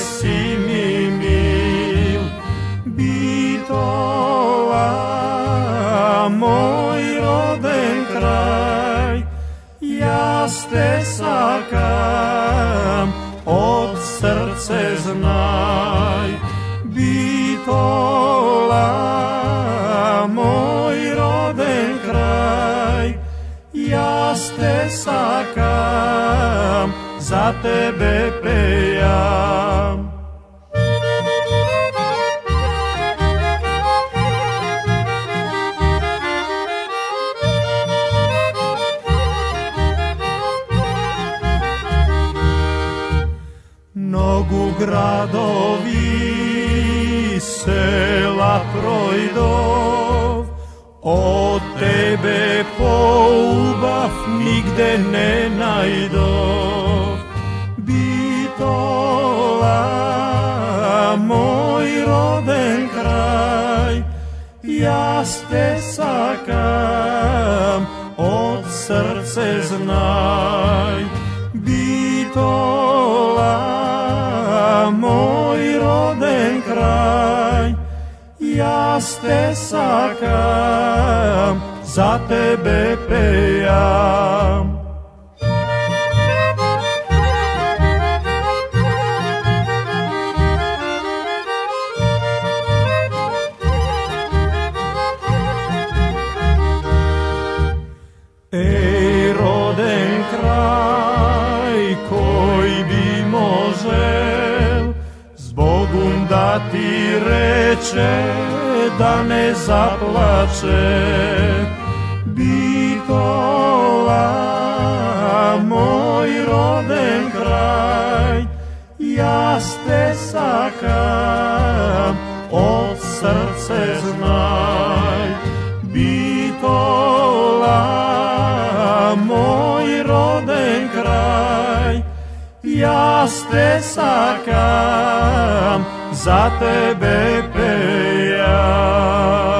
si mi mil, Bitola, moj roden kraj, ja te sakam, od srce znaj. Bitola, moj roden kraj, ja te sakam, za tebe pejam. Mnogu gradovi, sela projdov, od tebe poubav nigde ne najdov. Bitola, moj roden kraj, ja te sakam, od srce znaj. Bitola, moj roden kraj, ja te sakam, za tebe pejam. Ej, roden kraj, koji bi možel Zbogom da ti reče, da ne zaplače. Bitola, moj roden kraj, ja te sakam, od srce znaj. Bitola, moj roden kraj, ja te sakam, za tebe pejam.